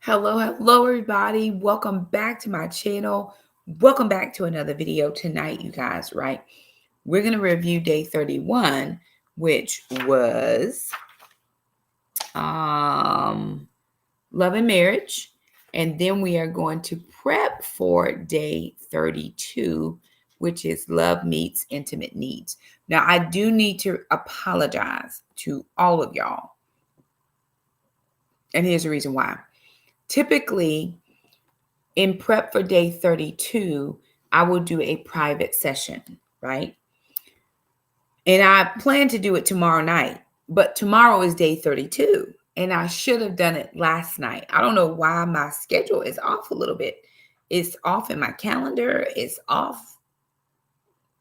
Hello, everybody. Welcome back to my channel. Welcome back to another video tonight, you guys, right? We're going to review day 31, which was love and marriage. And then we are going to prep for day 32, which is love meets intimate needs. Now, I do need to apologize to all of y'all. And here's the reason why. Typically, in prep for day 32, I will do a private session, right? And I plan to do it tomorrow night, but tomorrow is day 32. And I should have done it last night. I don't know why my schedule is off a little bit. It's off in my calendar. It's off.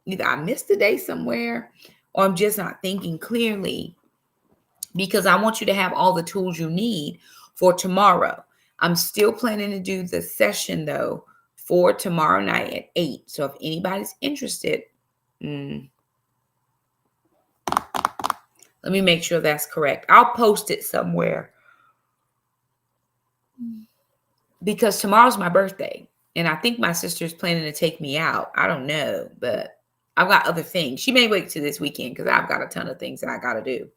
Either I missed a day somewhere or I'm just not thinking clearly because I want you to have all the tools you need for tomorrow. I'm still planning to do the session though for tomorrow night at 8. So if anybody's interested, let me make sure that's correct. I'll post it somewhere because tomorrow's my birthday. And I think my sister's planning to take me out. I don't know, but I've got other things. She may wait till this weekend because I've got a ton of things that I got to do.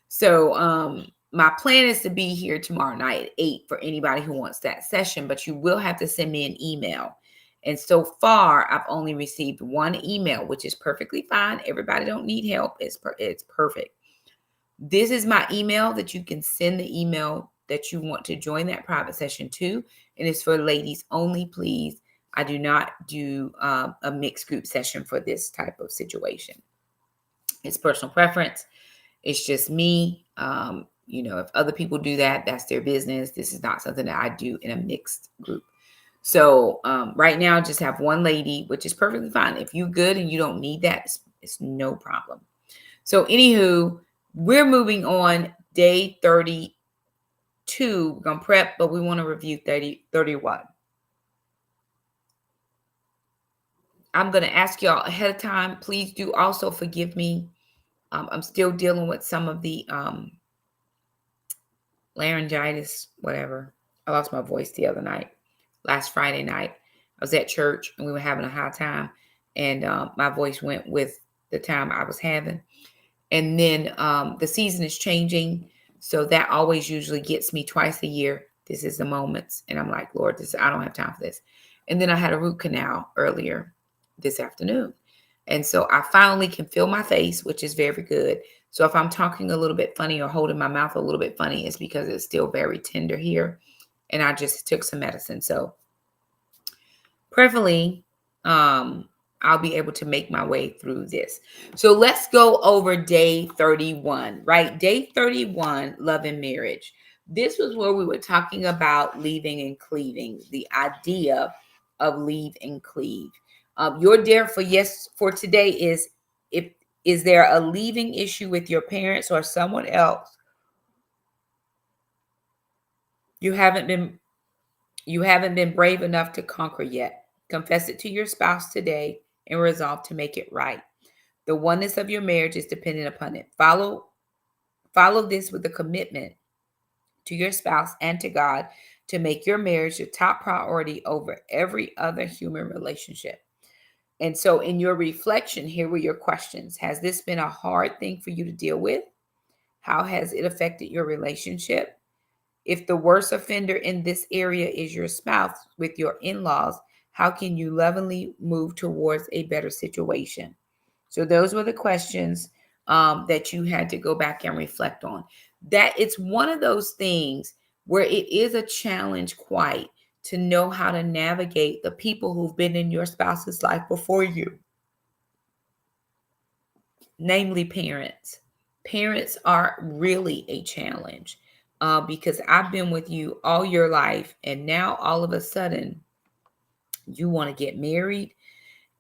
So my plan is to be here tomorrow night at 8 for anybody who wants that session, but you will have to send me an email. And so far, I've only received one email, which is perfectly fine. Everybody don't need help. It's perfect. This is my email that you can send the email that you want to join that private session to. And it's for ladies only, please. I do not do a mixed group session for this type of situation. It's personal preference. It's just me. If other people do that, that's their business. This is not something that I do in a mixed group. So right now, just have one lady, which is perfectly fine. If you're good and you don't need that, it's no problem. So anywho, we're moving on day 32. We're going to prep, but we want to review 31. I'm going to ask y'all ahead of time. Please do also forgive me. I'm still dealing with some of the laryngitis, whatever. I lost my voice the other night. Last Friday night, I was at church and we were having a high time. And my voice went with the time I was having. And then the season is changing. So that always usually gets me twice a year. This is the moments. And I'm like, Lord, I don't have time for this. And then I had a root canal earlier this afternoon. And so I finally can feel my face, which is very good. So if I'm talking a little bit funny or holding my mouth a little bit funny, it's because it's still very tender here. And I just took some medicine. So preferably, I'll be able to make my way through this. So let's go over day 31, right? Day 31, love and marriage. This was where we were talking about leaving and cleaving, the idea of leave and cleave. Your dare for today is there a leaving issue with your parents or someone else you haven't been brave enough to conquer yet? Confess it to your spouse today and resolve to make it right. The oneness of your marriage is dependent upon it. Follow this with a commitment to your spouse and to God to make your marriage the top priority over every other human relationship. And so in your reflection, here were your questions. Has this been a hard thing for you to deal with? How has it affected your relationship? If the worst offender in this area is your spouse with your in-laws, how can you lovingly move towards a better situation? So those were the questions that you had to go back and reflect on. That it's one of those things where it is a challenge quite to know how to navigate the people who've been in your spouse's life before you, namely parents. Parents are really a challenge because I've been with you all your life, and now all of a sudden you want to get married,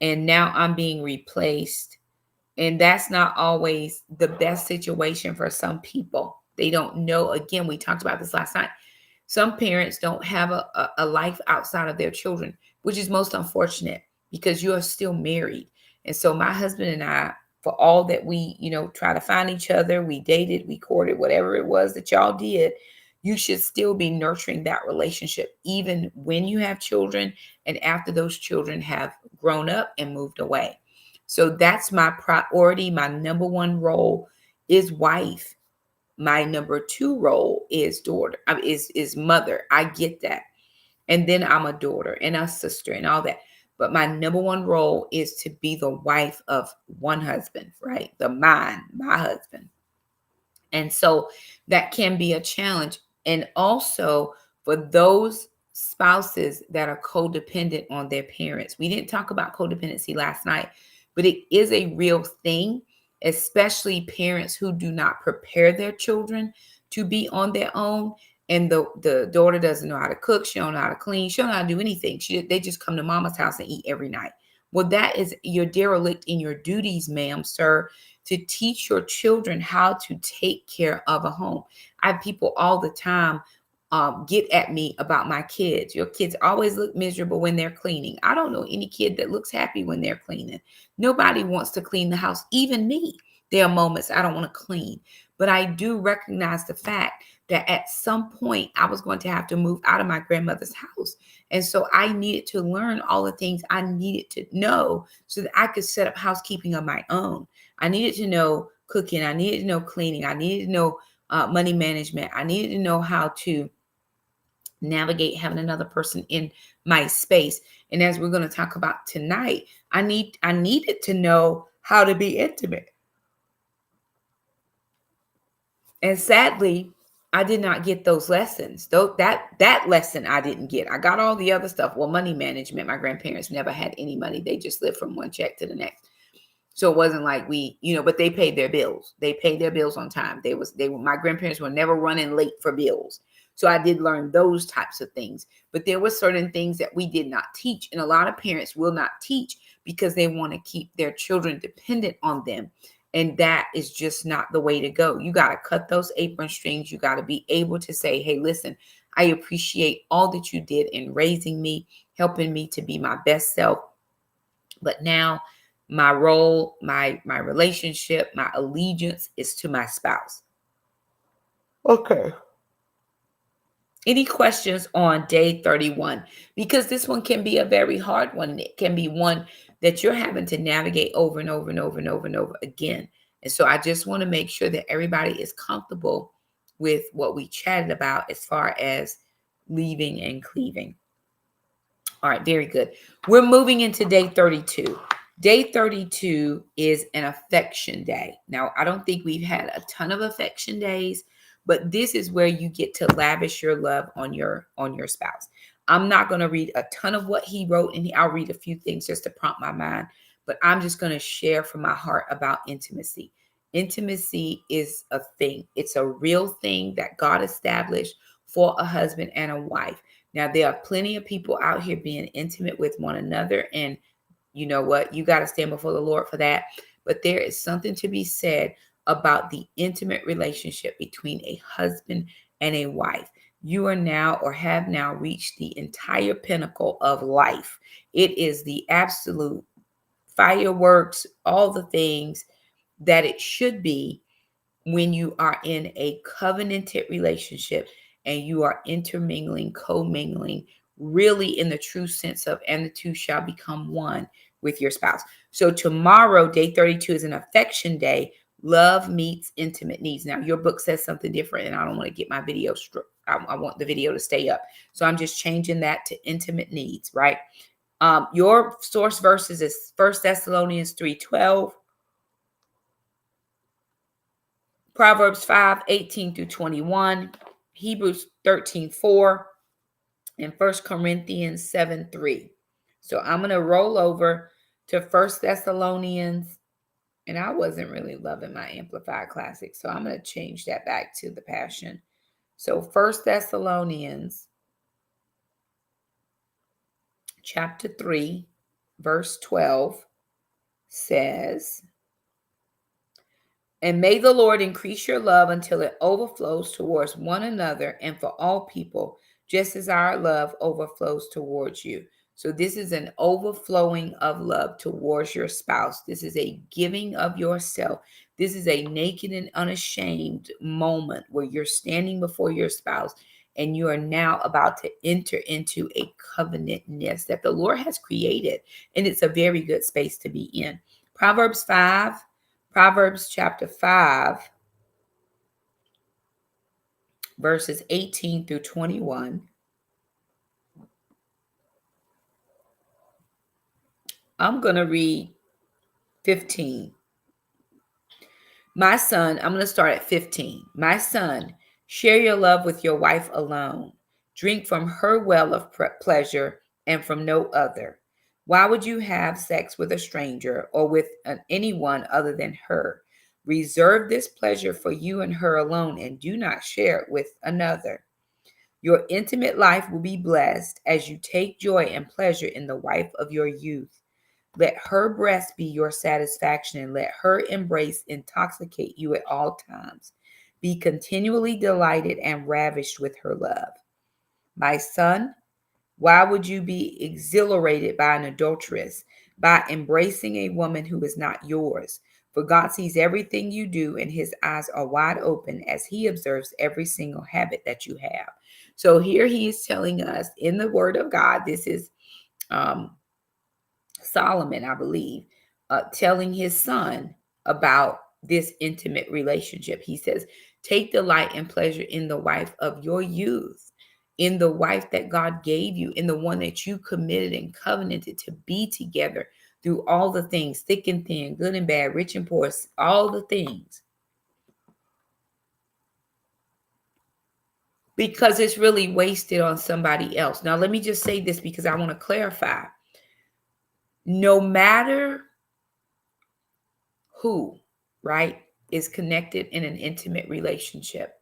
and now I'm being replaced. And that's not always the best situation for some people. They don't know. Again, we talked about this last night. Some parents don't have a life outside of their children, which is most unfortunate because you are still married. And so my husband and I, for all that we, try to find each other, we dated, we courted, whatever it was that y'all did, you should still be nurturing that relationship, even when you have children and after those children have grown up and moved away. So that's my priority. My number one role is wife. My number two role is daughter, is mother. I get that. And then I'm a daughter and a sister and all that. But my number one role is to be the wife of one husband, right? My husband. And so that can be a challenge. And also for those spouses that are codependent on their parents. We didn't talk about codependency last night, but it is a real thing, especially parents who do not prepare their children to be on their own. And the daughter doesn't know how to cook. She don't know how to clean. She don't know how to do anything. They just come to mama's house and eat every night. Well, that is you're derelict in your duties, ma'am, sir, to teach your children how to take care of a home. I have people all the time get at me about my kids. Your kids always look miserable when they're cleaning. I don't know any kid that looks happy when they're cleaning. Nobody wants to clean the house, even me. There are moments I don't want to clean, but I do recognize the fact that at some point I was going to have to move out of my grandmother's house. And so I needed to learn all the things I needed to know so that I could set up housekeeping on my own. I needed to know cooking. I needed to know cleaning. I needed to know money management. I needed to know how to navigate having another person in my space. And as we're going to talk about tonight, I needed to know how to be intimate. And sadly, I did not get those lessons. Though that lesson I didn't get. I got all the other stuff. Well, money management. My grandparents never had any money. They just lived from one check to the next. So it wasn't like but they paid their bills. They paid their bills on time. My grandparents were never running late for bills. So I did learn those types of things. But there were certain things that we did not teach. And a lot of parents will not teach because they want to keep their children dependent on them. And that is just not the way to go. You got to cut those apron strings. You got to be able to say, hey, listen, I appreciate all that you did in raising me, helping me to be my best self. But now my role, my relationship, my allegiance is to my spouse. Okay. Any questions on day 31? Because this one can be a very hard one. It can be one that you're having to navigate over and over and over and over and over again. And so I just want to make sure that everybody is comfortable with what we chatted about as far as leaving and cleaving. All right, very good. We're moving into day 32. Day 32 is an affection day. Now, I don't think we've had a ton of affection days, but this is where you get to lavish your love on your spouse. I'm not going to read a ton of what he wrote, and I'll read a few things just to prompt my mind, but I'm just going to share from my heart about intimacy. Intimacy is a thing. It's a real thing that God established for a husband and a wife. Now, there are plenty of people out here being intimate with one another, and you know what? You got to stand before the Lord for that. But there is something to be said about the intimate relationship between a husband and a wife. You are now or have now reached the entire pinnacle of life. It is the absolute fireworks, all the things that it should be when you are in a covenanted relationship and you are intermingling, commingling, really in the true sense of, and the two shall become one with your spouse. So tomorrow, day 32, is an affection day. Love meets intimate needs. Now, your book says something different, and I don't want to get my video I want the video to stay up. So I'm just changing that to intimate needs, right? Your source verses is 1 Thessalonians 3:12, Proverbs 5:18-21, Hebrews 13:4, and 1 Corinthians 7:3. So I'm going to roll over to 1 Thessalonians, and I wasn't really loving my Amplified Classic, so I'm going to change that back to the Passion. So 1 Thessalonians chapter 3, verse 12 says, and may the Lord increase your love until it overflows towards one another and for all people, just as our love overflows towards you. So this is an overflowing of love towards your spouse. This is a giving of yourself. This is a naked and unashamed moment where you're standing before your spouse and you are now about to enter into a covenantness that the Lord has created. And it's a very good space to be in. Proverbs chapter 5, verses 18 through 21. I'm going to read 15. My son, I'm going to start at 15. My son, share your love with your wife alone. Drink from her well of pleasure and from no other. Why would you have sex with a stranger or with anyone other than her? Reserve this pleasure for you and her alone and do not share it with another. Your intimate life will be blessed as you take joy and pleasure in the wife of your youth. Let her breast be your satisfaction and let her embrace intoxicate you at all times. Be continually delighted and ravished with her love. My son, why would you be exhilarated by an adulteress, by embracing a woman who is not yours? For God sees everything you do, and his eyes are wide open as he observes every single habit that you have. So here he is telling us in the word of God, this is Solomon, I believe, telling his son about this intimate relationship. He says, take delight and pleasure in the wife of your youth, in the wife that God gave you, in the one that you committed and covenanted to be together through all the things, thick and thin, good and bad, rich and poor, all the things. Because it's really wasted on somebody else. Now, let me just say this because I want to clarify. No matter who, right, is connected in an intimate relationship,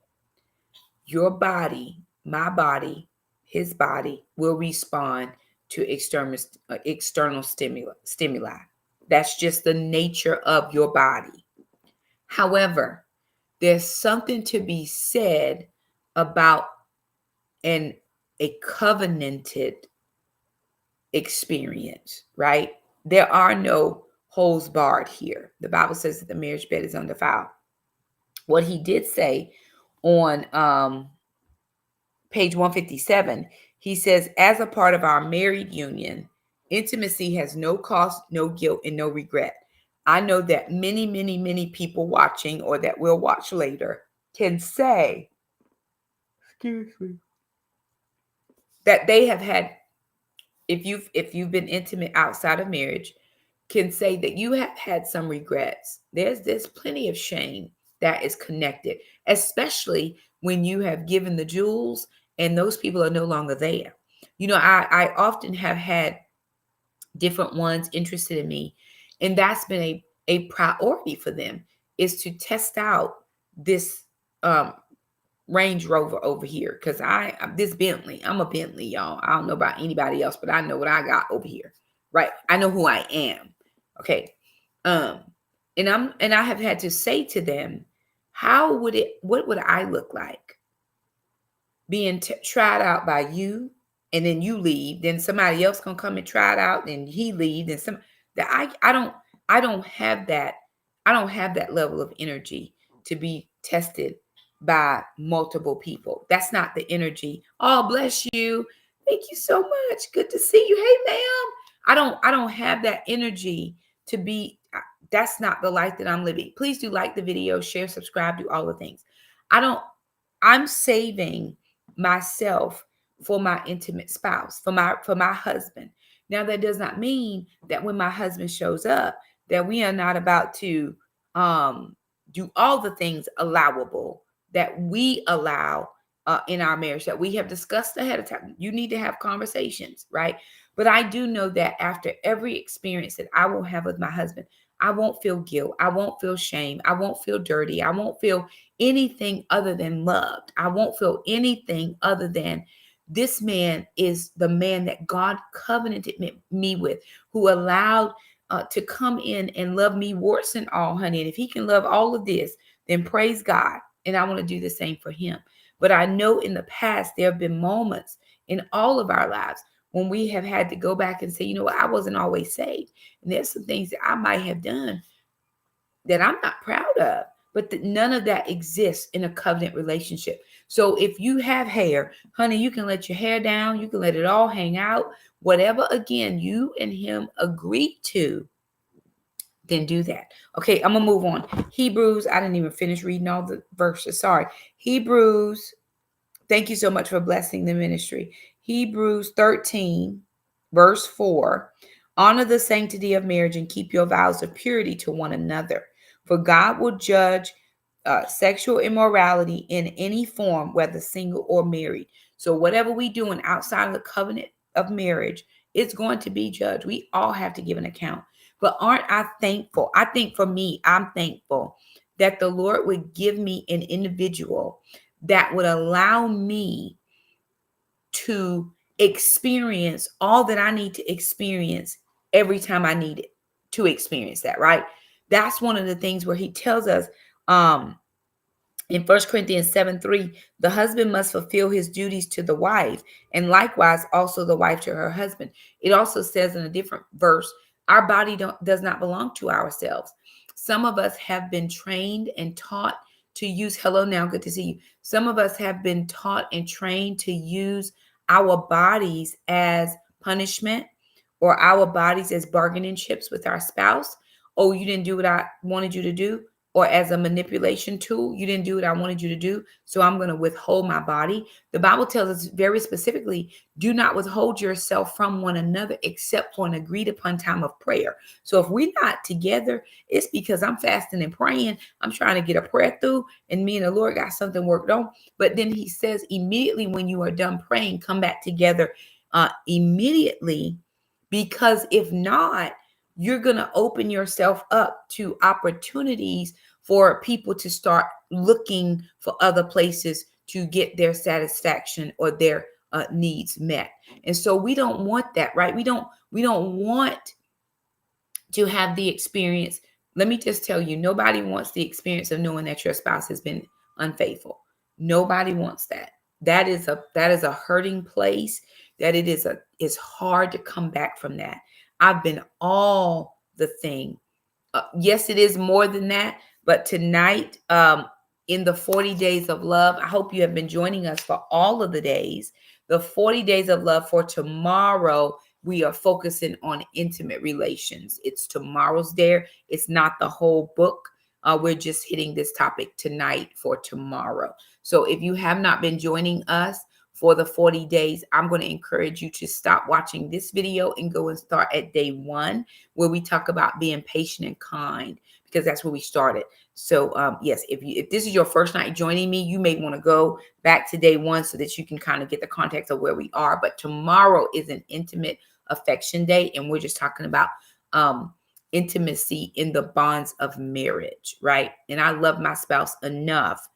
your body, my body, his body will respond to external stimuli. That's just the nature of your body. However, there's something to be said about a covenanted experience, right? There are no holes barred here. The Bible says that the marriage bed is undefiled. What he did say on page 157, he says, as a part of our married union, intimacy has no cost, no guilt, and no regret. I know that many, many, many people watching or that will watch later can say, excuse me, that they have had, if you've been intimate outside of marriage, can say that you have had some regrets. There's plenty of shame that is connected, especially when you have given the jewels and those people are no longer there. You know, I often have had different ones interested in me, and that's been a priority for them, is to test out this Range Rover over here, because this Bentley, I'm a Bentley, y'all. I don't know about anybody else, but I know what I got over here, right? I know who I am. Okay. And I have had to say to them, what would I look like being tried out by you, and then you leave, then somebody else gonna come and try it out, and he leave, and I don't have that level of energy to be tested by multiple people. That's not the energy. Oh, bless you. Thank you so much. Good to see you. Hey, ma'am. I don't have that energy to be. That's not the life that I'm living. Please do like the video, share, subscribe, do all the things. I'm saving myself for my intimate spouse, for my husband. Now, that does not mean that when my husband shows up, that we are not about to do all the things allowable that we allow in our marriage, that we have discussed ahead of time. You need to have conversations, right? But I do know that after every experience that I will have with my husband, I won't feel guilt. I won't feel shame. I won't feel dirty. I won't feel anything other than loved. I won't feel anything other than this man is the man that God covenanted me with, who allowed to come in and love me warts and all, honey. And if he can love all of this, then praise God. And I want to do the same for him. But I know in the past, there have been moments in all of our lives when we have had to go back and say, you know what, I wasn't always saved. And there's some things that I might have done that I'm not proud of. But none of that exists in a covenant relationship. So if you have hair, honey, you can let your hair down. You can let it all hang out. Whatever, again, you and him agree to, then do that. Okay, I'm going to move on. Hebrews, I didn't even finish reading all the verses. Sorry. Hebrews, thank you so much for blessing the ministry. Hebrews 13, verse 4. Honor the sanctity of marriage and keep your vows of purity to one another. For God will judge sexual immorality in any form, whether single or married. So whatever we doing outside of the covenant of marriage, it's going to be judged. We all have to give an account. But aren't I thankful? I think for me, I'm thankful that the Lord would give me an individual that would allow me to experience all that I need to experience every time I need it to experience that, right? That's one of the things where he tells us in 1 Corinthians 7:3, the husband must fulfill his duties to the wife, and likewise also the wife to her husband. It also says in a different verse, our body does not belong to ourselves. Some of us have been trained and taught to use, hello now, good to see you. Some of us have been taught and trained to use our bodies as punishment or our bodies as bargaining chips with our spouse. Oh, you didn't do what I wanted you to do, or as a manipulation tool. You didn't do what I wanted you to do, so I'm going to withhold my body. The Bible tells us very specifically, do not withhold yourself from one another except for an agreed upon time of prayer. So if we're not together, it's because I'm fasting and praying. I'm trying to get a prayer through, and me and the Lord got something worked on. But then he says, immediately when you are done praying, come back together immediately, because if not, you're going to open yourself up to opportunities for people to start looking for other places to get their satisfaction or their needs met. And so we don't want that, right? We don't want to have the experience. Let me just tell you, nobody wants the experience of knowing that your spouse has been unfaithful. Nobody wants that. That is a hurting place. That it's hard to come back from that. I've been all the thing. Yes, it is more than that. But tonight, in the 40 days of love, I hope you have been joining us for all of the days. The 40 days of love for tomorrow, we are focusing on intimate relations. It's tomorrow's dare. It's not the whole book. We're just hitting this topic tonight for tomorrow. So if you have not been joining us for the 40 days, I'm going to encourage you to stop watching this video and go and start at day 1, where we talk about being patient and kind, because that's where we started. So yes, if this is your first night joining me, you may want to go back to day 1 so that you can kind of get the context of where we are. But tomorrow is an intimate affection day, and we're just talking about intimacy in the bonds of marriage, right? And I love my spouse enough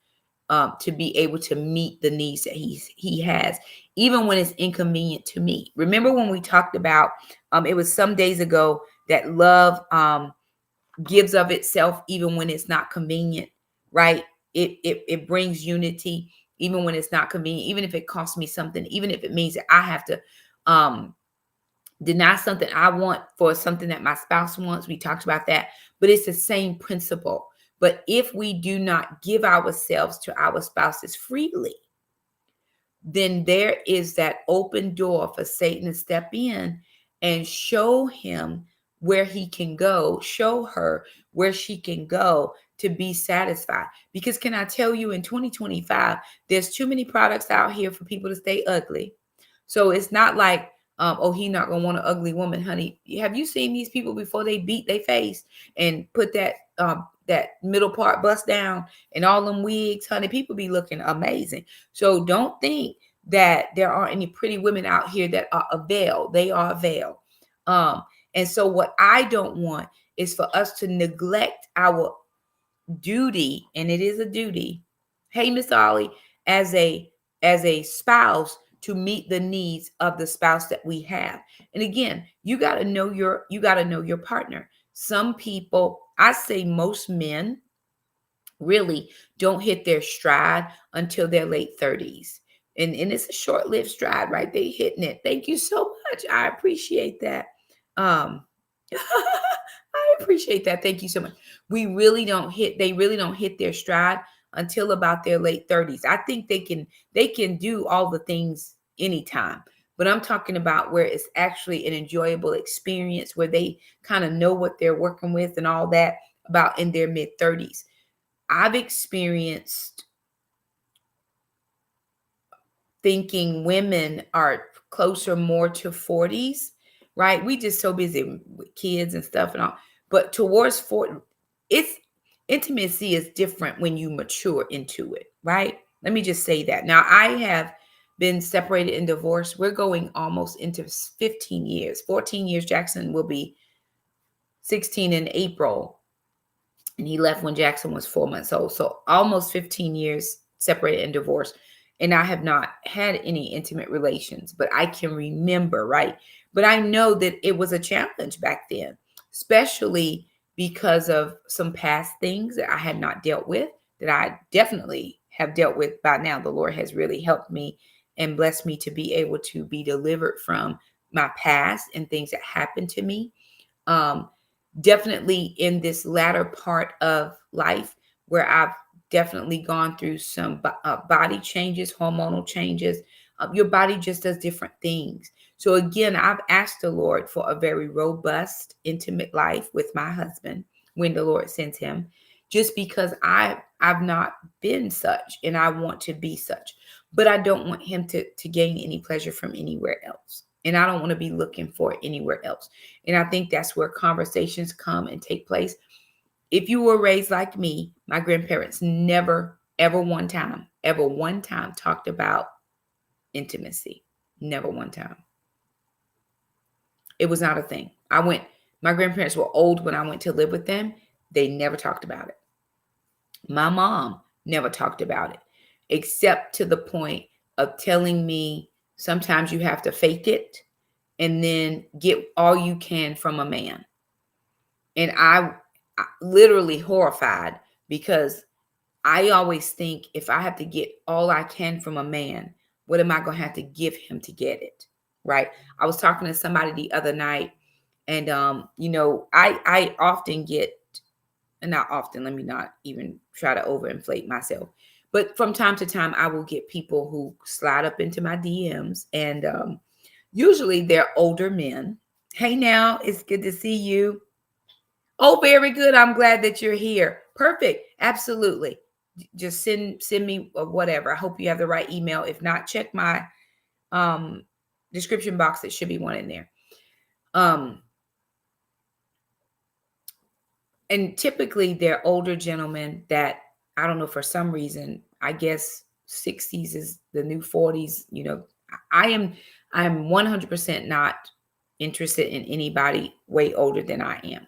to be able to meet the needs that he has, even when it's inconvenient to me. Remember when we talked about, it was some days ago, that love gives of itself even when it's not convenient, right? It brings unity even when it's not convenient, even if it costs me something, even if it means that I have to deny something I want for something that my spouse wants. We talked about that, but it's the same principle. But if we do not give ourselves to our spouses freely, then there is that open door for Satan to step in and show him where he can go, show her where she can go to be satisfied. Because can I tell you, in 2025, there's too many products out here for people to stay ugly. So it's not like, oh, he not gonna want an ugly woman, honey. Have you seen these people before they beat their face and put that middle part bust down and all them wigs, honey? People be looking amazing. So don't think that there aren't any pretty women out here that are a veil. They are a veil. And so what I don't want is for us to neglect our duty, and it is a duty. Hey, Miss Ollie, as a spouse, to meet the needs of the spouse that we have. And again, you got to know your partner. Some people, I say most men, really don't hit their stride until their late 30s. And it's a short-lived stride, right? They hitting it. Thank you so much. I appreciate that. I I appreciate that. Thank you so much. They really don't hit their stride until about their late 30s. I think they can do all the things anytime. But I'm talking about where it's actually an enjoyable experience where they kind of know what they're working with and all that about in their mid 30s. I've experienced thinking women are closer more to 40s, right? We just so busy with kids and stuff and all. But towards 40, it's intimacy is different when you mature into it, right? Let me just say that. Now, I have been separated and divorced. We're going almost into 15 years. 14 years. Jackson will be 16 in April. And he left when Jackson was 4 months old. So almost 15 years separated and divorced. And I have not had any intimate relations, but I can remember, right? But I know that it was a challenge back then, especially because of some past things that I had not dealt with, that I definitely have dealt with by now. The Lord has really helped me and blessed me to be able to be delivered from my past and things that happened to me. Definitely in this latter part of life where I've definitely gone through some body changes, hormonal changes. Your body just does different things. So again, I've asked the Lord for a very robust, intimate life with my husband when the Lord sends him, just because I've not been such and I want to be such. But I don't want him to gain any pleasure from anywhere else. And I don't want to be looking for it anywhere else. And I think that's where conversations come and take place. If you were raised like me, my grandparents never, ever one time talked about intimacy. Never one time. It was not a thing. My grandparents were old when I went to live with them. They never talked about it. My mom never talked about it, except to the point of telling me sometimes you have to fake it and then get all you can from a man. And I literally horrified, because I always think if I have to get all I can from a man, what am I going to have to give him to get it? Right. I was talking to somebody the other night, and I often get, and not often, let me not even try to overinflate myself, but from time to time, I will get people who slide up into my DMs, and usually they're older men. Hey, now, it's good to see you. Oh, very good. I'm glad that you're here. Perfect. Absolutely. Just send me whatever. I hope you have the right email. If not, check my description box. There should be one in there. And typically they're older gentlemen that, I don't know, for some reason, I guess 60s is the new 40s. I'm 100% not interested in anybody way older than I am.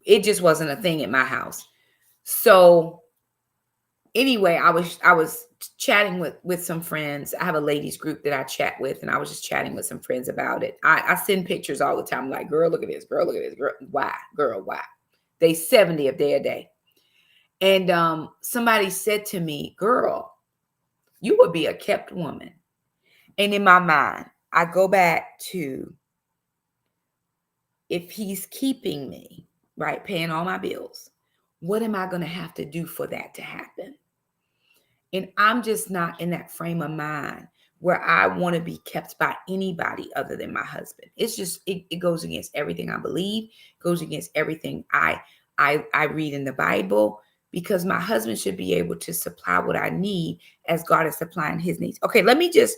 It just wasn't a thing at my house. So anyway, I was chatting with some friends. I have a ladies group that I chat with, and I was just chatting with some friends about it. I send pictures all the time, like, girl, look at this, girl, look at this, girl, why, girl, why? They 70 of their day. And somebody said to me, girl, you would be a kept woman. And in my mind, I go back to, if he's keeping me, right, paying all my bills, what am I going to have to do for that to happen? And I'm just not in that frame of mind where I want to be kept by anybody other than my husband. It's just, it goes against everything I believe, goes against everything I read in the Bible, because my husband should be able to supply what I need as God is supplying his needs. Okay, let me just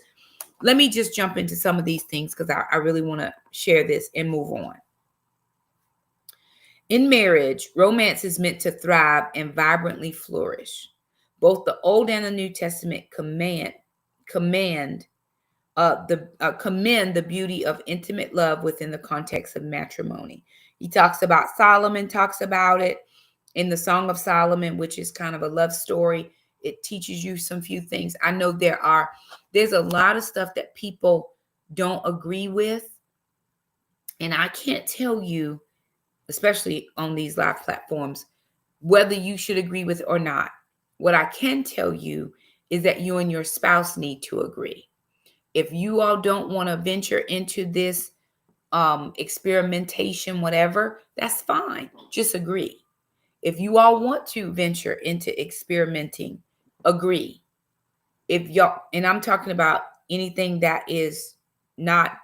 jump into some of these things, because I really want to share this and move on. In marriage, romance is meant to thrive and vibrantly flourish. Both the Old and the New Testament commend the beauty of intimate love within the context of matrimony. Solomon talks about it in the Song of Solomon, which is kind of a love story. It teaches you some few things. I know there's a lot of stuff that people don't agree with, and I can't tell you, especially on these live platforms, whether you should agree with it or not. What I can tell you is that you and your spouse need to agree. If you all don't want to venture into this experimentation, whatever, that's fine. Just agree. If you all want to venture into experimenting, agree. If y'all, and I'm talking about anything that is not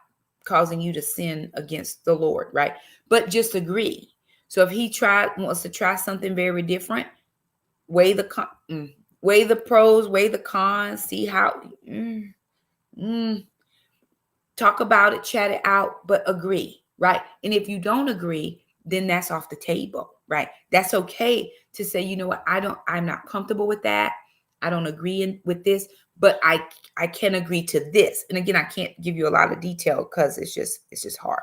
causing you to sin against the Lord, right? But just agree. So if he wants to try something very different, weigh weigh the pros, weigh the cons, see how talk about it, chat it out, but agree, right? And if you don't agree, then that's off the table, right? That's okay to say, you know what, I'm not comfortable with that. I don't agree with this, but I can agree to this. And again, I can't give you a lot of detail because it's just hard.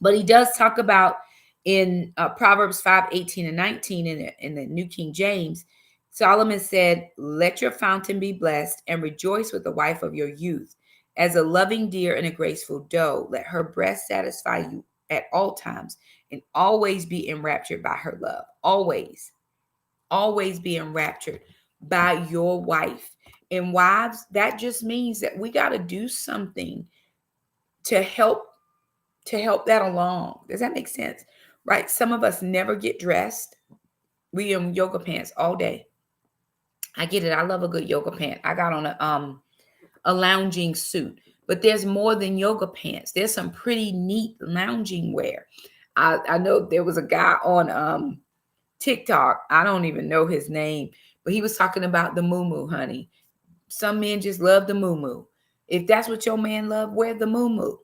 But he does talk about in Proverbs 5:18-19 in the New King James, Solomon said, "Let your fountain be blessed and rejoice with the wife of your youth. As a loving deer and a graceful doe, let her breast satisfy you at all times and always be enraptured by her love." Always be enraptured by your wife. And wives, that just means that we got to do something to help that along. Does that make sense? Right? Some of us never get dressed. We in yoga pants all day. I get it. I love a good yoga pant. I got on a lounging suit, but there's more than yoga pants. There's some pretty neat lounging wear. I know there was a guy on TikTok. I don't even know his name, but he was talking about the muumuu, honey. Some men just love the muumuu. If that's what your man love, wear the muumuu.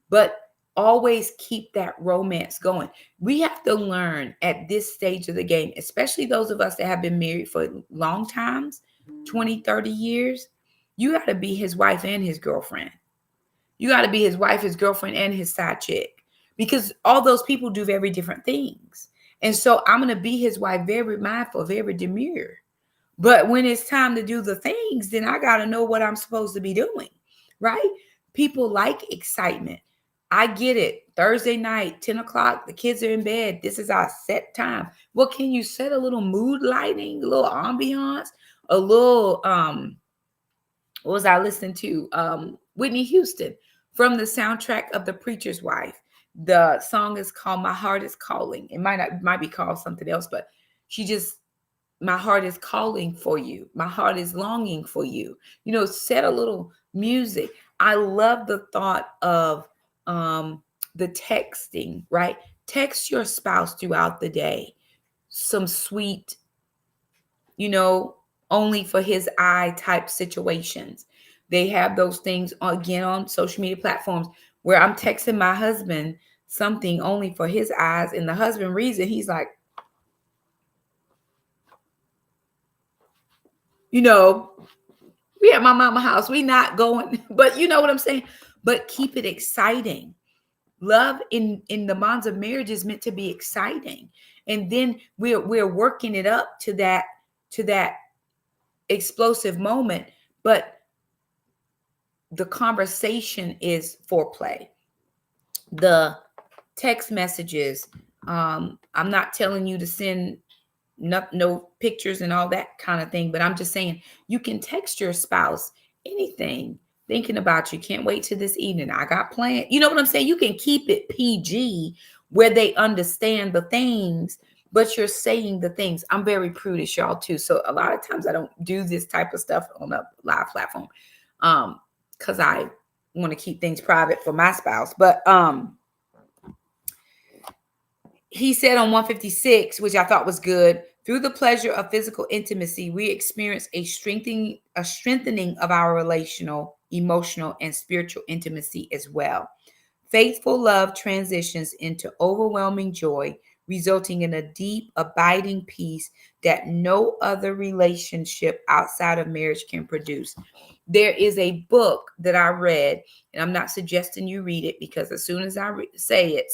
But always keep that romance going. We have to learn at this stage of the game, especially those of us that have been married for long times, 20, 30 years. You got to be his wife and his girlfriend. You got to be his wife, his girlfriend, and his side chick, because all those people do very different things. And so I'm going to be his wife, very mindful, very demure. But when it's time to do the things, then I got to know what I'm supposed to be doing, right? People like excitement. I get it. Thursday night, 10 o'clock, the kids are in bed. This is our set time. Well, can you set a little mood lighting, a little ambiance, a little, what was I listening to? Whitney Houston from the soundtrack of The Preacher's Wife. The song is called My Heart is Calling. It might be called something else, but my heart is calling for you. My heart is longing for you. Set a little music. I love the thought of the texting, right? Text your spouse throughout the day some sweet, only for his eye type situations. They have those things again on social media platforms where I'm texting my husband something only for his eyes, and the husband reads it. He's like, we at my mama house. We not going, but you know what I'm saying? But keep it exciting. Love in the bonds of marriage is meant to be exciting. And then we're working it up to that explosive moment. But the conversation is foreplay. The text messages, I'm not telling you to send no pictures and all that kind of thing, but I'm just saying you can text your spouse anything, thinking about you, can't wait till this evening, I got planned. You know what I'm saying? You can keep it PG where they understand the things, but you're saying the things. I'm very prudish, y'all, too. So a lot of times I don't do this type of stuff on a live platform because I want to keep things private for my spouse. But he said on 156, which I thought was good, through the pleasure of physical intimacy, we experience a strengthening of our relational, emotional, and spiritual intimacy as well. Faithful love transitions into overwhelming joy, resulting in a deep, abiding peace that no other relationship outside of marriage can produce. There is a book that I read, and I'm not suggesting you read it, because as soon as I say it,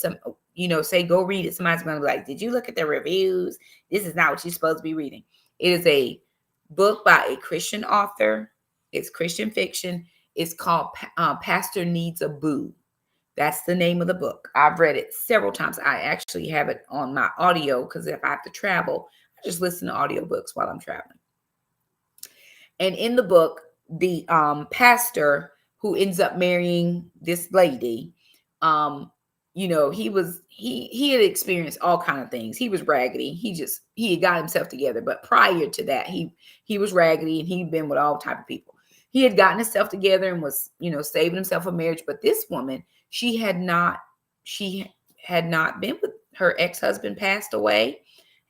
say go read it, somebody's going to be like, did you look at the reviews? This is not what you're supposed to be reading. It is a book by a Christian author. It's Christian fiction. It's called Pastor Needs a Boo. That's the name of the book. I've read it several times. I actually have it on my audio because if I have to travel, I just listen to audiobooks while I'm traveling. And in the book, the pastor who ends up marrying this lady, you know, he had experienced all kind of things. He was raggedy. He had got himself together. But prior to that, he was raggedy, and he'd been with all type of people. He had gotten himself together and was, you know, saving himself a marriage. But this woman, she had not been with, her ex-husband passed away,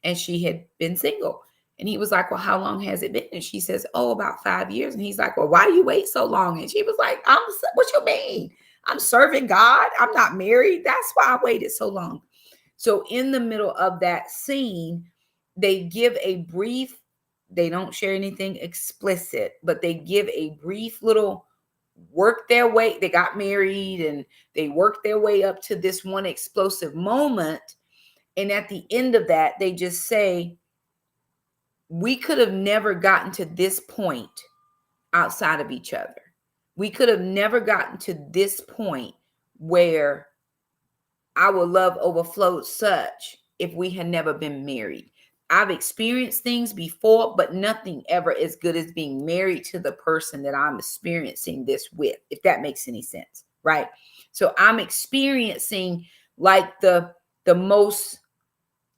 and she had been single. And he was like, well, how long has it been? And she says, oh, about 5 years. And he's like, well, why do you wait so long? And she was like, what you mean? I'm serving God. I'm not married. That's why I waited so long. So in the middle of that scene, they give a brief, they don't share anything explicit, but they give a brief little work their way. They got married and they worked their way up to this one explosive moment. And at the end of that, they just say, we could have never gotten to this point outside of each other. We could have never gotten to this point where our love overflowed such if we had never been married. I've experienced things before, but nothing ever as good as being married to the person that I'm experiencing this with, if that makes any sense, right? So I'm experiencing like the most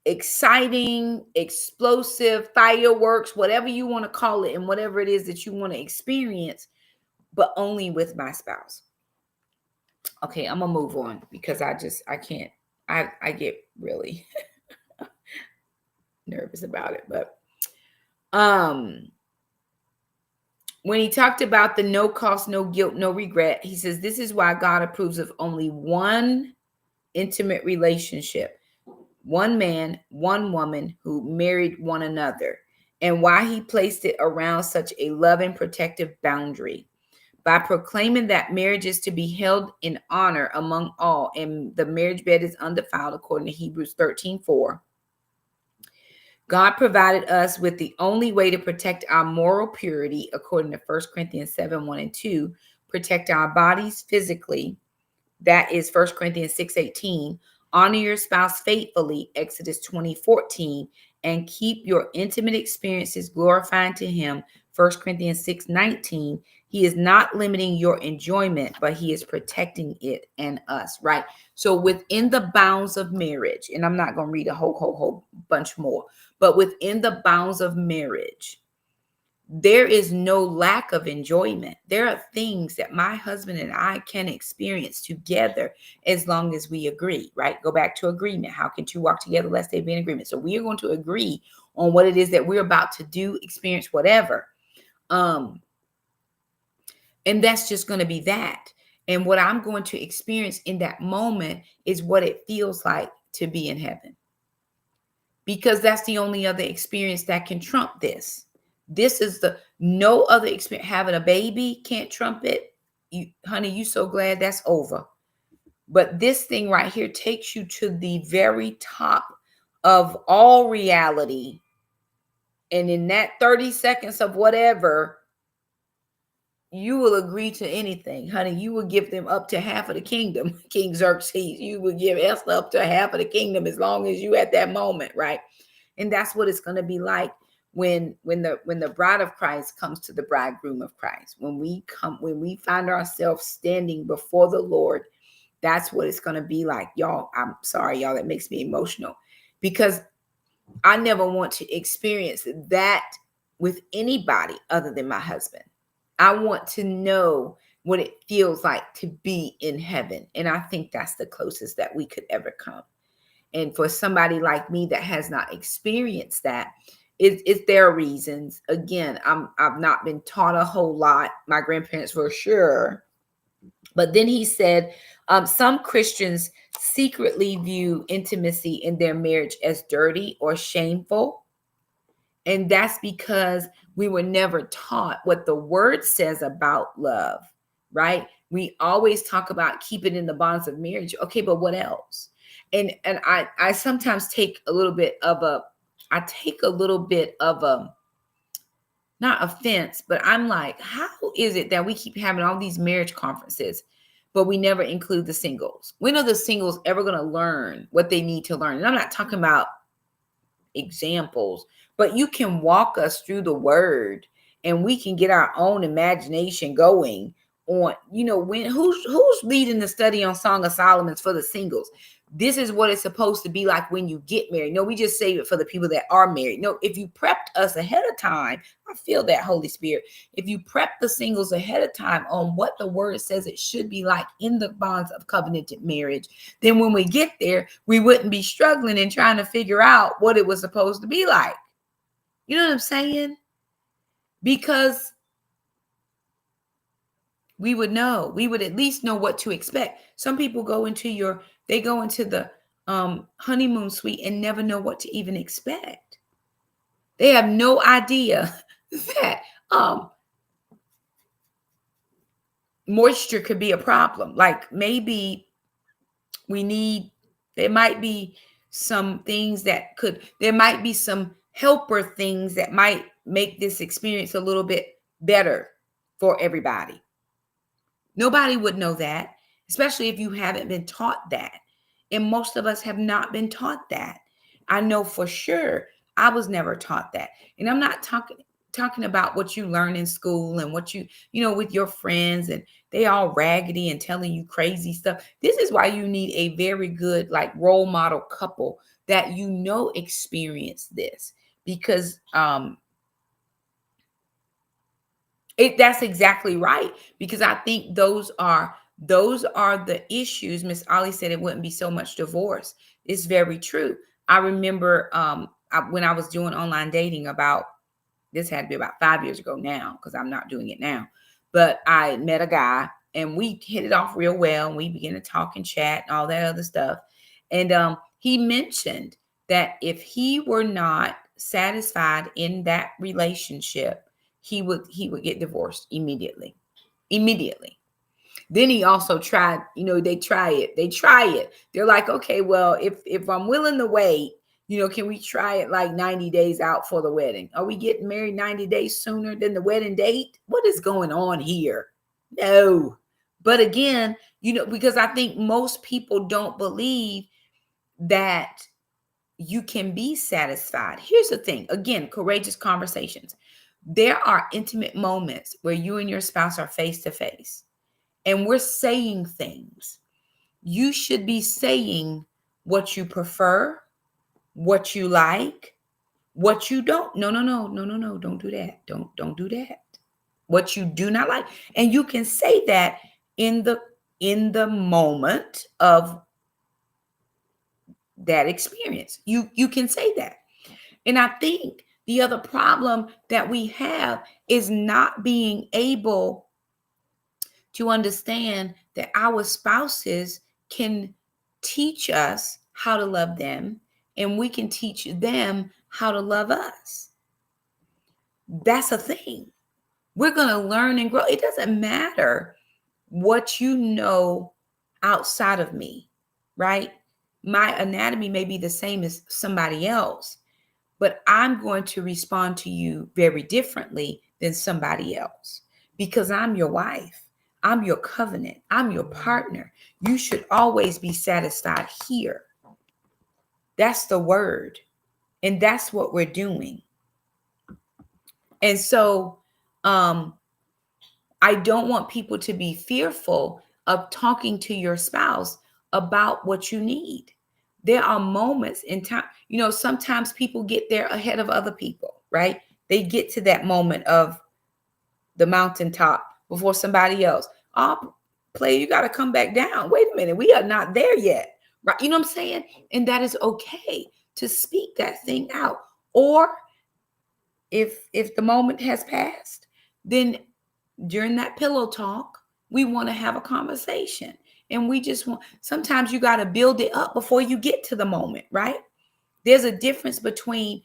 exciting, explosive fireworks, whatever you want to call it, and whatever it is that you want to experience, but only with my spouse. Okay, I'm gonna move on because I can't. I get really nervous about it. But when he talked about the no cost, no guilt, no regret, he says this is why God approves of only one intimate relationship. One man, one woman who married one another, and why he placed it around such a loving, protective boundary. By proclaiming that marriage is to be held in honor among all, and the marriage bed is undefiled, according to Hebrews 13:4. God provided us with the only way to protect our moral purity, according to 1 Corinthians 7:1 and 2, protect our bodies physically. That is 1 Corinthians 6:18. Honor your spouse faithfully, Exodus 20:14, and keep your intimate experiences glorifying to him, 1 Corinthians 6:19. He is not limiting your enjoyment, but he is protecting it and us, right? So within the bounds of marriage, and I'm not going to read a whole bunch more, but within the bounds of marriage, there is no lack of enjoyment. There are things that my husband and I can experience together as long as we agree, right? Go back to agreement. How can two walk together lest they be in agreement? So we are going to agree on what it is that we're about to do, experience, whatever. And that's just going to be that. And what I'm going to experience in that moment is what it feels like to be in heaven. Because that's the only other experience that can trump this. This is no other experience. Having a baby can't trump it. Honey, you so glad that's over. But this thing right here takes you to the very top of all reality. And in that 30 seconds of whatever, you will agree to anything, honey. You will give them up to half of the kingdom, King Xerxes. You will give Esther up to half of the kingdom as long as you at that moment, right? And that's what it's going to be like when the bride of Christ comes to the bridegroom of Christ. When we find ourselves standing before the Lord, that's what it's going to be like. Y'all, I'm sorry, y'all, that makes me emotional because I never want to experience that with anybody other than my husband. I want to know what it feels like to be in heaven. And I think that's the closest that we could ever come. And for somebody like me that has not experienced that, it's their reasons. Again, I've not been taught a whole lot. My grandparents were sure. But then he said, some Christians secretly view intimacy in their marriage as dirty or shameful. And that's because we were never taught what the word says about love, right? We always talk about keeping in the bonds of marriage. Okay, but what else? And I sometimes take a little bit of a not offense, but I'm like, how is it that we keep having all these marriage conferences, but we never include the singles? When are the singles ever going to learn what they need to learn? And I'm not talking about examples, but you can walk us through the word and we can get our own imagination going on, when who's leading the study on Song of Solomon's for the singles. This is what it's supposed to be like when you get married. No, we just save it for the people that are married. No, if you prepped us ahead of time, I feel that, Holy Spirit. If you prep the singles ahead of time on what the word says it should be like in the bonds of covenanted marriage, then when we get there, we wouldn't be struggling and trying to figure out what it was supposed to be like. You know what I'm saying? Because we would at least know what to expect. Some people go into the honeymoon suite and never know what to even expect. They have no idea that moisture could be a problem. Like maybe there might be some things there might be some helper things that might make this experience a little bit better for everybody. Nobody would know that, especially if you haven't been taught that. And most of us have not been taught that. I know for sure I was never taught that. And I'm not talking about what you learn in school and what you with your friends, and they all raggedy and telling you crazy stuff. This is why you need a very good role model couple that experience this, because that's exactly right, because I think those are the issues. Miss Ollie said it wouldn't be so much divorce. It's very true. I remember when I was doing online dating this had to be about 5 years ago now, because I'm not doing it now. But I met a guy and we hit it off real well, and we began to talk and chat and all that other stuff. And he mentioned that if he were not satisfied in that relationship, he would get divorced immediately. Then he also tried, they try it. They're like, okay, well, if I'm willing to wait, can we try it 90 days out for the wedding? Are we getting married 90 days sooner than the wedding date? What is going on here? No. But again, because I think most people don't believe that you can be satisfied. Here's the thing. Again, courageous conversations. There are intimate moments where you and your spouse are face to face and we're saying things. You should be saying what you prefer, what you like, what you don't. No. Don't do that. Don't do that. What you do not like. And you can say that in the moment of that experience. You can say that. And I think the other problem that we have is not being able to understand that our spouses can teach us how to love them, and we can teach them how to love us. That's a thing. We're going to learn and grow. It doesn't matter what you know outside of me, right? My anatomy may be the same as somebody else, but I'm going to respond to you very differently than somebody else, because I'm your wife. I'm your covenant. I'm your partner. You should always be satisfied here. That's the word. And that's what we're doing. And so I don't want people to be fearful of talking to your spouse about what you need. There are moments in time, sometimes people get there ahead of other people, right? They get to that moment of the mountaintop before somebody else. Oh, player, you got to come back down. Wait a minute, we are not there yet, right? You know what I'm saying? And that is okay to speak that thing out. Or if the moment has passed, then during that pillow talk, we want to have a conversation. And we just sometimes you got to build it up before you get to the moment, right? There's a difference between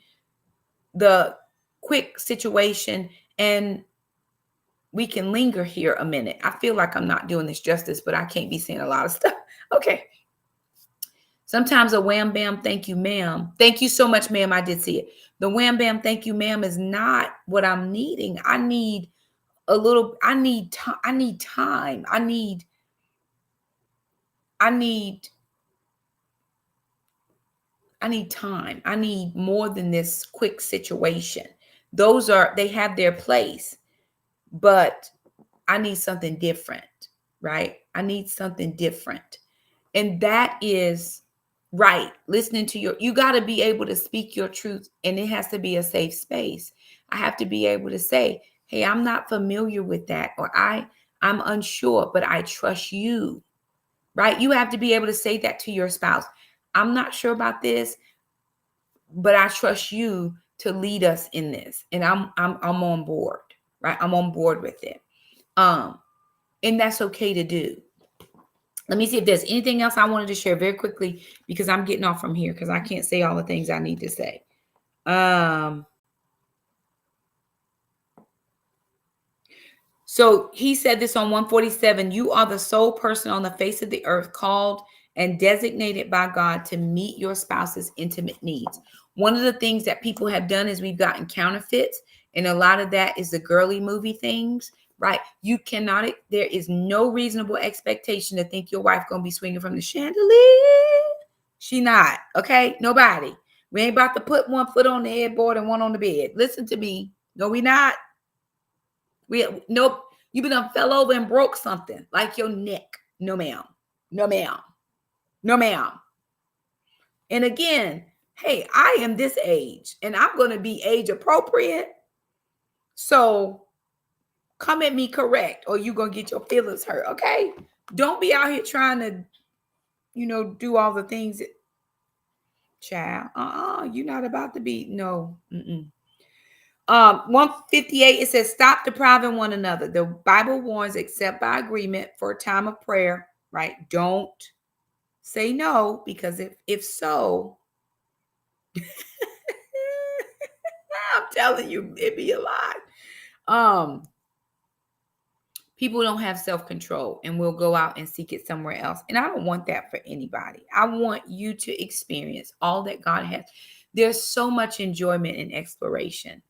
the quick situation and we can linger here a minute. I feel like I'm not doing this justice, but I can't be saying a lot of stuff. Okay. Sometimes a wham, bam, thank you, ma'am. Thank you so much, ma'am. I did see it. The wham, bam, thank you, ma'am is not what I'm needing. I need time. I need time. I need more than this quick situation. They have their place, but I need something different, right? I need something different. And that is right. Listening to you got to be able to speak your truth, and it has to be a safe space. I have to be able to say, hey, I'm not familiar with that, or I'm unsure, but I trust you, right? You have to be able to say that to your spouse. I'm not sure about this, but I trust you to lead us in this, and I'm on board, right? I'm on board with it. And that's okay to do. Let me see if there's anything else I wanted to share very quickly, because I'm getting off from here because I can't say all the things I need to say. So he said this on 147, you are the sole person on the face of the earth called and designated by God to meet your spouse's intimate needs. One of the things that people have done is we've gotten counterfeits, and a lot of that is the girly movie things, right? You cannot, there is no reasonable expectation to think your wife going to be swinging from the chandelier. She not, okay? Nobody. We ain't about to put one foot on the headboard and one on the bed. Listen to me. No, we not. Nope. You been done fell over and broke something like your neck. No, ma'am. No, ma'am. No, ma'am. And again, hey, I am this age and I'm going to be age appropriate. So come at me correct, or you're going to get your feelings hurt. Okay. Don't be out here trying to, do all the things that, child, you're not about to be, no. 158, it says, stop depriving one another. The Bible warns, except by agreement for a time of prayer, right? Don't say no, because if so, I'm telling you, it'd be a lot. People don't have self-control and will go out and seek it somewhere else. And I don't want that for anybody. I want you to experience all that God has. There's so much enjoyment in exploration.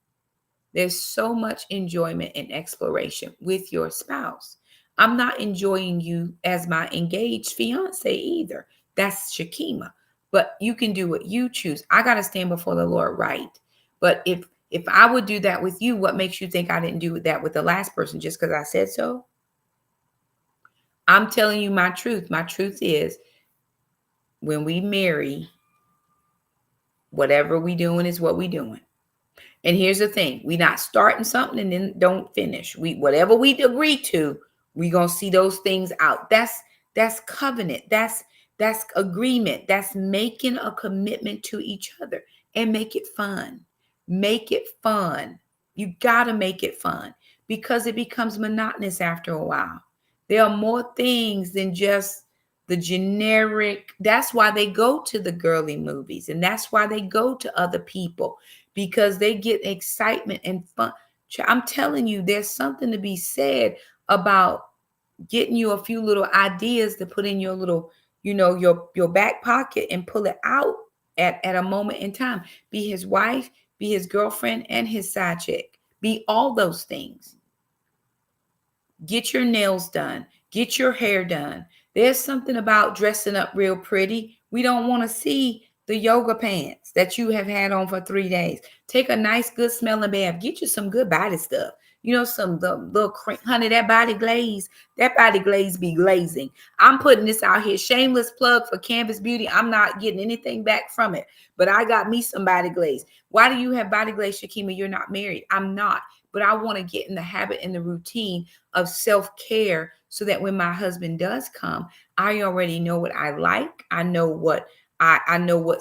There's so much enjoyment and exploration with your spouse. I'm not enjoying you as my engaged fiance either. That's Shakima. But you can do what you choose. I got to stand before the Lord right. But if I would do that with you, what makes you think I didn't do that with the last person just because I said so? I'm telling you my truth. My truth is, when we marry, whatever we doing is what we doing. And here's the thing, we not starting something and then don't finish. Whatever we agree to, we gonna see those things out. That's covenant. That's agreement. That's making a commitment to each other, and make it fun. Make it fun. You gotta make it fun, because it becomes monotonous after a while. There are more things than just the generic. That's why they go to the girly movies, and that's why they go to other people, because they get excitement and fun. I'm telling you, there's something to be said about getting you a few little ideas to put in your little, your back pocket, and pull it out at a moment in time. Be his wife, be his girlfriend, and his side chick. Be all those things. Get your nails done. Get your hair done. There's something about dressing up real pretty. We don't want to see the yoga pants that you have had on for 3 days. Take a nice, good smelling bath. Get you some good body stuff. Some the little honey, that body glaze be glazing. I'm putting this out here. Shameless plug for Canvas Beauty. I'm not getting anything back from it, but I got me some body glaze. Why do you have body glaze, Shakima? You're not married. I'm not, but I want to get in the habit and the routine of self-care, so that when my husband does come, I already know what I like. I know what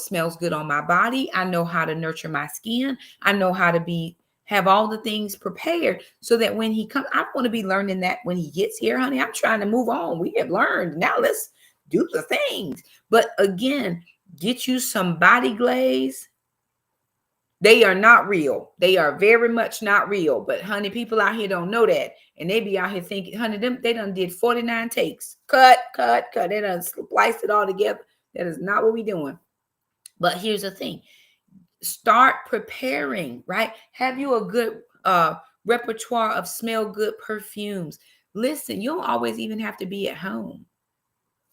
smells good on my body. I know how to nurture my skin. I know how to have all the things prepared, so that when he comes, I want to be learning that when he gets here, honey. I'm trying to move on. We have learned. Now let's do the things. But again, get you some body glaze. They are not real. They are very much not real. But honey, people out here don't know that. And they be out here thinking, honey, they done did 49 takes. Cut. They done spliced it all together. That is not what we doing. But here's the thing. Start preparing, right? Have you a good repertoire of smell good perfumes. Listen, you don't always even have to be at home.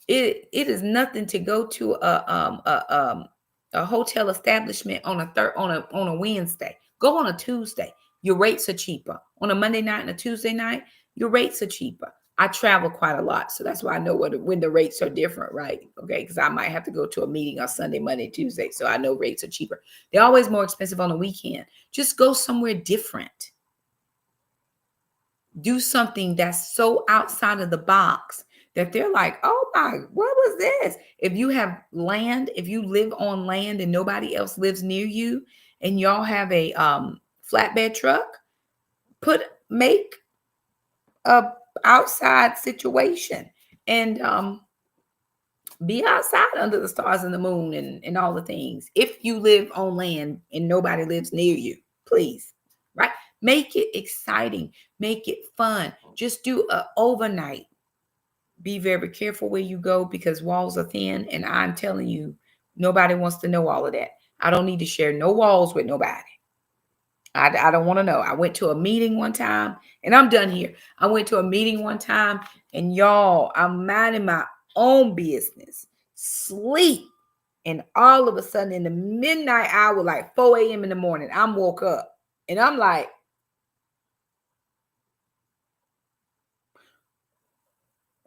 It is nothing to go to a hotel establishment on a Wednesday. Go on a Tuesday. Your rates are cheaper. On a Monday night and a Tuesday night, your rates are cheaper. I travel quite a lot, so that's why I know when the rates are different, right? Okay, because I might have to go to a meeting on Sunday, Monday, Tuesday, so I know rates are cheaper. They're always more expensive on the weekend. Just go somewhere different. Do something that's so outside of the box that they're like, oh my, what was this? If you have land, if you live on land and nobody else lives near you, and y'all have a flatbed truck, make a outside situation and be outside under the stars and the moon and all the things. If you live on land and nobody lives near you, please, right? Make it exciting, make it fun. Just do a overnight. Be very careful where you go because walls are thin, and I'm telling you, nobody wants to know all of that. I don't need to share no walls with nobody. I don't want to know. I went to a meeting one time, and I'm done here. I went to a meeting one time, and y'all, I'm minding my own business, sleep, and all of a sudden in the midnight hour, like 4 a.m. in the morning, I'm woke up, and I'm like,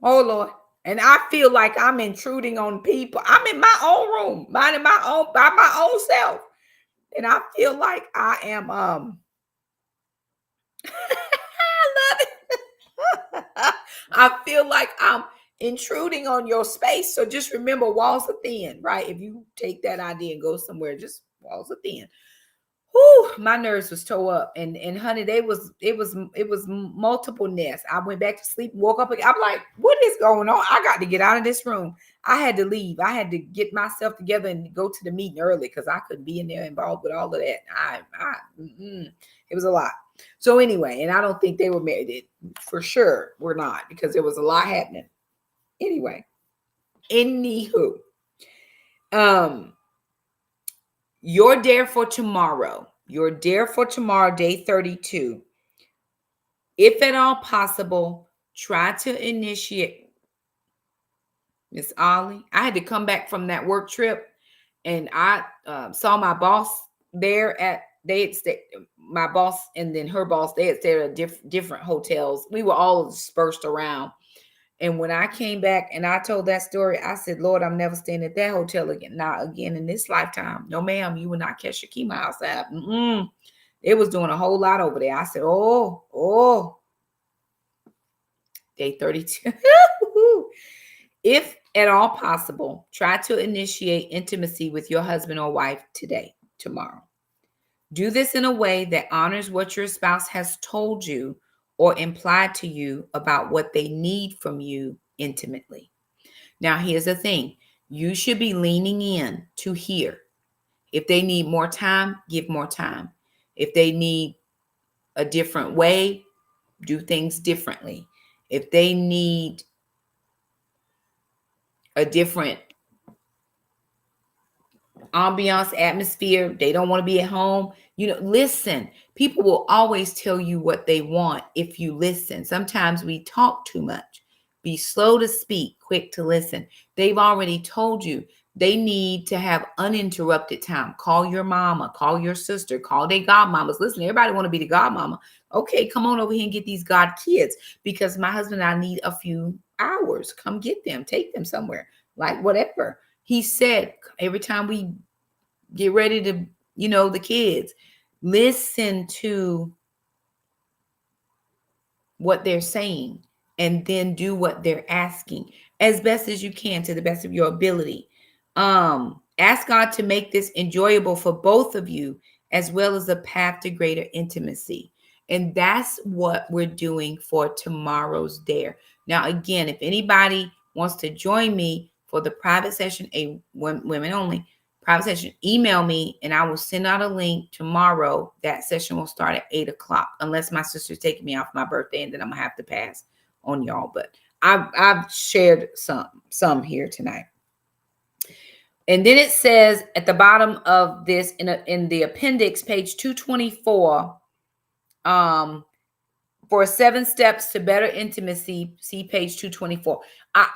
oh Lord. And I feel like I'm intruding on people. I'm in my own room, minding my own by my own self. And I feel like I am I love it. I feel like I'm intruding on your space. So just remember, walls are thin, right? If you take that idea and go somewhere, just walls are thin. Whew, my nerves was tore up, and honey, it was multiple nests. I went back to sleep, woke up again. I'm like, what is going on? I got to get out of this room. I had to leave. I had to get myself together and go to the meeting early because I couldn't be in there involved with all of that. It was a lot. So anyway, and I don't think they were married. For sure, we're not because there was a lot happening. Anyway, anywho, Your Dare for Tomorrow. Your Dare for Tomorrow, day 32. If at all possible, try to initiate. Miss Ollie, I had to come back from that work trip, and I saw my boss there at they had stayed. My boss and then her boss, they had stayed at different hotels. We were all dispersed around. And when I came back and I told that story, I said, Lord, I'm never staying at that hotel again. Not again in this lifetime. No, ma'am, you will not catch Shakima outside. It was doing a whole lot over there. I said, oh, day 32. If at all possible, try to initiate intimacy with your husband or wife today, tomorrow. Do this in a way that honors what your spouse has told you or implied to you about what they need from you intimately. Now, here's the thing. You should be leaning in to hear. If they need more time, give more time. If they need a different way, do things differently. If they need a different ambiance, atmosphere, they don't want to be at home, listen. People will always tell you what they want if you listen. Sometimes we talk too much. Be slow to speak, quick to listen. They've already told you they need to have uninterrupted time. Call your mama, call your sister, call their godmamas. Listen, everybody want to be the godmama. Okay, come on over here and get these god kids because my husband and I need a few hours. Come get them, take them somewhere, like whatever. He said every time we get ready to, the kids, listen to what they're saying and then do what they're asking as best as you can to the best of your ability. Ask God to make this enjoyable for both of you as well as a path to greater intimacy. And that's what we're doing for tomorrow's Dare. Now, again, if anybody wants to join me for the private session, a women only private session, email me and I will send out a link tomorrow. That session will start at 8:00 unless my sister's taking me off my birthday and then I'm gonna have to pass on y'all. But I've shared some here tonight. And then it says at the bottom of this in the appendix, page 224, for 7 steps to better intimacy, see page 224.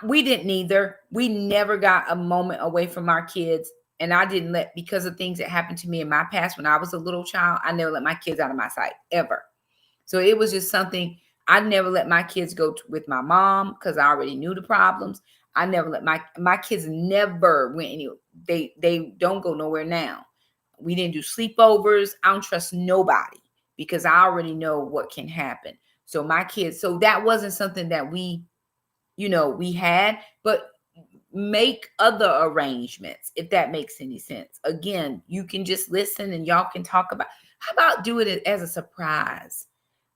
We didn't either. We never got a moment away from our kids. And I didn't because of things that happened to me in my past when I was a little child, I never let my kids out of my sight, ever. So it was just something I never let my kids go with my mom because I already knew the problems. I never let my kids never went any. They don't go nowhere now. We didn't do sleepovers. I don't trust nobody because I already know what can happen. So my kids, so that wasn't something that we had, but make other arrangements if that makes any sense. Again, you can just listen and y'all can talk about, how about do it as a surprise?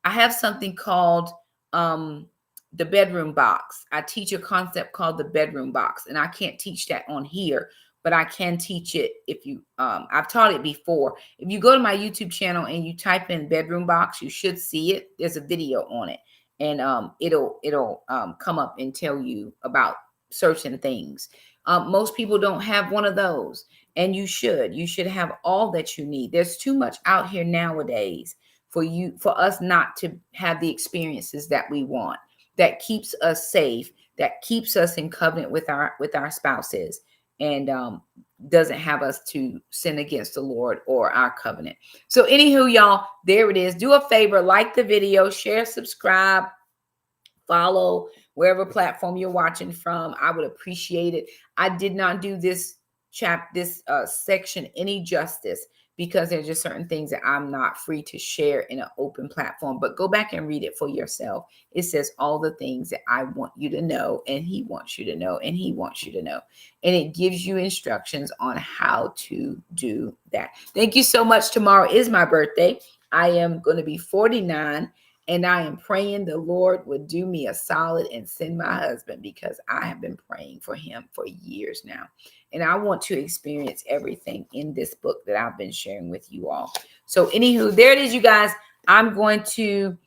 I have something called the bedroom box. I teach a concept called the bedroom box, and I can't teach that on here, but I can teach it if you I've taught it before. If you go to my YouTube channel and you type in bedroom box, you should see it. There's a video on it, and it'll come up and tell you about certain things. Most people don't have one of those, and you should have all that you need. There's too much out here nowadays for us not to have the experiences that we want, that keeps us safe, that keeps us in covenant with our spouses, and doesn't have us to sin against the Lord or our covenant. So anywho, y'all, there it is. Do a favor, like the video, share, subscribe, follow wherever platform you're watching from. I would appreciate it. I did not do this section any justice because there's just certain things that I'm not free to share in an open platform, but go back and read it for yourself. It says all the things that I want you to know, and he wants you to know, and he wants you to know. And it gives you instructions on how to do that. Thank you so much. Tomorrow is my birthday. I am going to be 49. And I am praying the Lord would do me a solid and send my husband, because I have been praying for him for years now. And I want to experience everything in this book that I've been sharing with you all. So anywho, there it is, you guys. I'm going to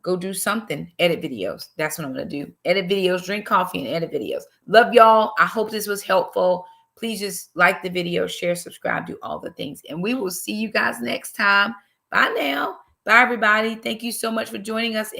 go do something, edit videos. That's what I'm going to do. Edit videos, drink coffee, and edit videos. Love y'all. I hope this was helpful. Please just like the video, share, subscribe, do all the things. And we will see you guys next time. Bye now. Bye, everybody. Thank you so much for joining us.